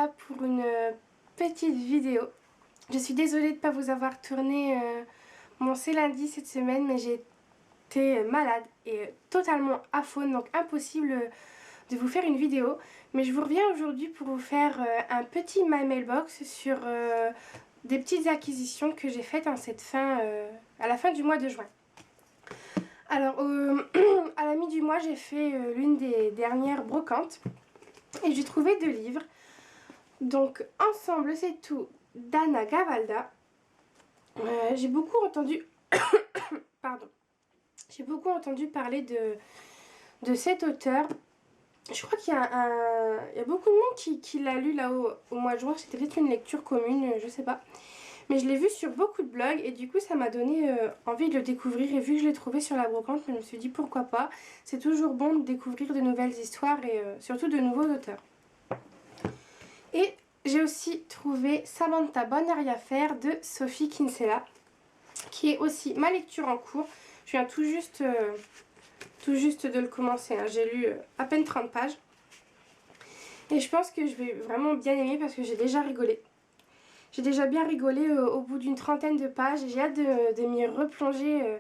voilà pour une petite vidéo. Je suis désolée de ne pas vous avoir tourné mon C'est lundi cette semaine, mais j'ai été malade et totalement aphone, donc impossible de vous faire une vidéo. Mais je vous reviens aujourd'hui pour vous faire un petit My Mailbox sur des petites acquisitions que j'ai faites en à la fin du mois de juin. Alors, à la mi du mois, j'ai fait l'une des dernières brocantes et j'ai trouvé 2 livres. Donc, Ensemble, c'est tout d'Anna Gavalda. J'ai beaucoup entendu pardon. J'ai beaucoup entendu parler de cet auteur. Je crois qu'il y a beaucoup de monde qui l'a lu là au mois de juin. C'était peut-être une lecture commune, je sais pas. Mais je l'ai vu sur beaucoup de blogs et du coup ça m'a donné envie de le découvrir. Et vu que je l'ai trouvé sur la brocante, je me suis dit pourquoi pas. C'est toujours bon de découvrir de nouvelles histoires et surtout de nouveaux auteurs. Et j'ai aussi trouvé Samantha Bonne à rien faire de Sophie Kinsella, qui est aussi ma lecture en cours. Je viens tout juste de le commencer, hein. J'ai lu à peine 30 pages. Et je pense que je vais vraiment bien aimer parce que j'ai déjà rigolé. J'ai déjà bien rigolé au bout d'une trentaine de pages et j'ai hâte de m'y replonger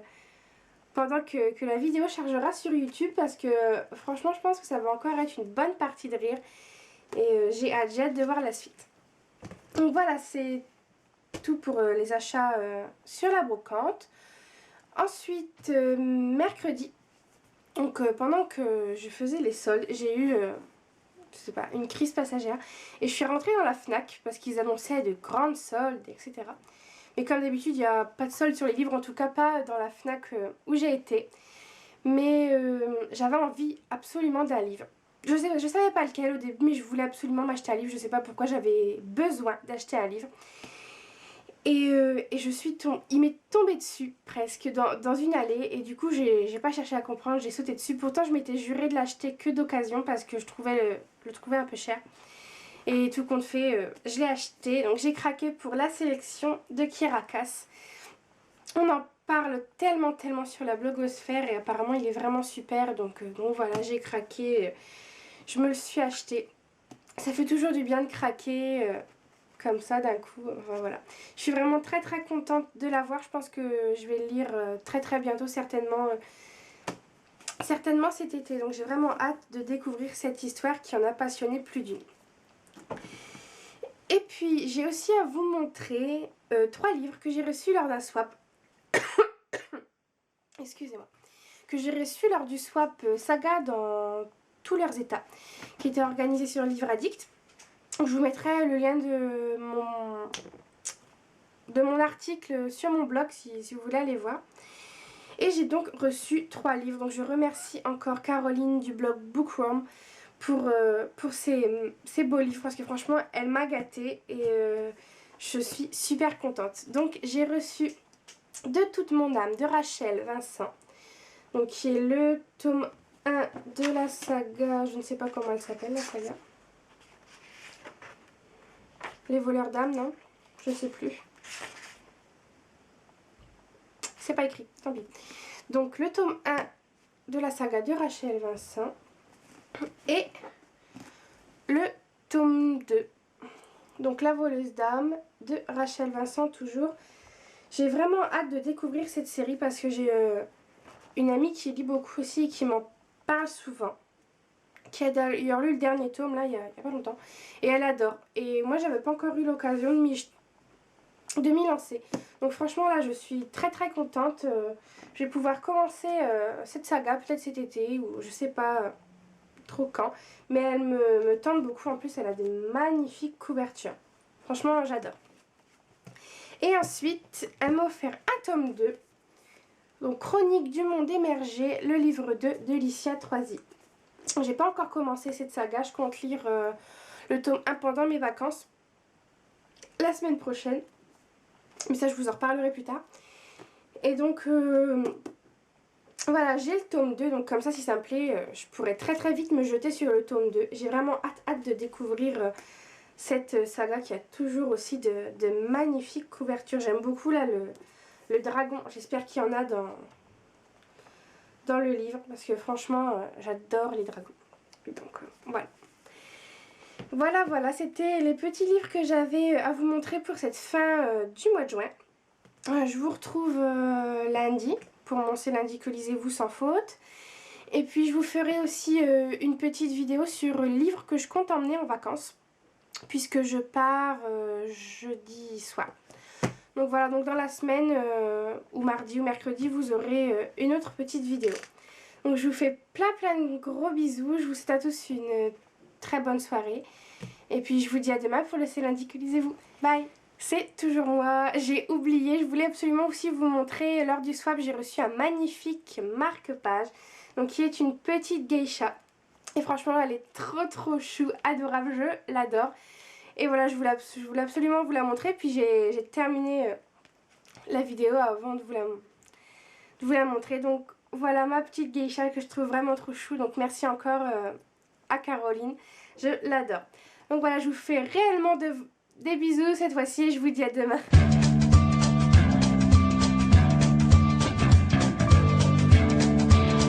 pendant que la vidéo chargera sur YouTube parce que franchement je pense que ça va encore être une bonne partie de rire et j'ai hâte de voir la suite. Donc voilà, c'est tout pour les achats sur la brocante. Ensuite, mercredi, donc pendant que je faisais les soldes, j'ai eu je sais pas, une crise passagère. Et je suis rentrée dans la Fnac parce qu'ils annonçaient de grandes soldes, etc. Mais comme d'habitude, il n'y a pas de solde sur les livres, en tout cas pas dans la Fnac où j'ai été. Mais j'avais envie absolument d'un livre. Je savais pas lequel au début, mais je voulais absolument m'acheter un livre. Je sais pas pourquoi j'avais besoin d'acheter un livre. Et il m'est tombé dessus presque dans une allée et du coup j'ai pas cherché à comprendre, j'ai sauté dessus. Pourtant je m'étais juré de l'acheter que d'occasion parce que je le trouvais un peu cher. Et tout compte fait, je l'ai acheté. Donc j'ai craqué pour La sélection de Kiera Cass. On en parle tellement sur la blogosphère et apparemment il est vraiment super. Donc voilà, j'ai craqué, je me le suis acheté. Ça fait toujours du bien de craquer comme ça d'un coup, enfin voilà. Je suis vraiment très contente de l'avoir. Je pense que je vais le lire très bientôt, certainement cet été. Donc j'ai vraiment hâte de découvrir cette histoire qui en a passionné plus d'une. Et puis j'ai aussi à vous montrer 3 livres que j'ai reçus lors d'un swap. Excusez-moi. Que j'ai reçus lors du swap Saga dans tous leurs états, qui était organisé sur Livre Addict. Je vous mettrai le lien de mon article sur mon blog si vous voulez aller voir. Et j'ai donc reçu 3 livres. Donc je remercie encore Caroline du blog Bookworm pour ces beaux livres parce que franchement elle m'a gâtée et je suis super contente. Donc j'ai reçu De toute mon âme de Rachel Vincent, donc qui est le tome 1 de la saga, je ne sais pas comment elle s'appelle la saga. Les voleurs d'âme, non? Je ne sais plus. C'est pas écrit, tant pis. Donc le tome 1 de la saga de Rachel Vincent et le tome 2. Donc La voleuse d'âme de Rachel Vincent toujours. J'ai vraiment hâte de découvrir cette série parce que j'ai une amie qui lit beaucoup aussi et qui m'en parle souvent. Qui a d'ailleurs lu le dernier tome là il y a pas longtemps. Et elle adore. Et moi j'avais pas encore eu l'occasion de m'y lancer. Donc franchement là je suis très contente. Je vais pouvoir commencer cette saga peut-être cet été ou je sais pas trop quand. Mais elle me tente beaucoup. En plus elle a des magnifiques couvertures. Franchement j'adore. Et ensuite elle m'a offert un tome 2. Donc Chronique du monde émergé, le livre 2 de Licia Troisi. J'ai pas encore commencé cette saga. Je compte lire le tome 1 pendant mes vacances la semaine prochaine. Mais ça je vous en reparlerai plus tard. Et donc voilà, j'ai le tome 2. Donc comme ça si ça me plaît je pourrais très vite me jeter sur le tome 2. J'ai vraiment hâte de découvrir cette saga qui a toujours aussi de magnifiques couvertures. J'aime beaucoup là le dragon. J'espère qu'il y en a dans le livre parce que franchement j'adore les dragons. Donc voilà. Voilà, voilà, c'était les petits livres que j'avais à vous montrer pour cette fin du mois de juin. Je vous retrouve lundi pour mon C'est lundi que lisez-vous sans faute. Et puis je vous ferai aussi une petite vidéo sur le livre que je compte emmener en vacances, puisque je pars jeudi soir. Donc voilà, donc dans la semaine, ou mardi ou mercredi, vous aurez une autre petite vidéo. Donc je vous fais plein de gros bisous, je vous souhaite à tous une très bonne soirée. Et puis je vous dis à demain pour le C'est lundi que lisez-vous. Bye! C'est toujours moi, j'ai oublié, je voulais absolument aussi vous montrer, lors du swap j'ai reçu un magnifique marque-page, donc qui est une petite geisha. Et franchement elle est trop chou, adorable, je l'adore. Et voilà, je voulais absolument vous la montrer, puis j'ai terminé la vidéo avant de vous la montrer. Donc voilà ma petite geisha que je trouve vraiment trop chou, donc merci encore à Caroline, je l'adore. Donc voilà, je vous fais réellement des bisous cette fois-ci et je vous dis à demain.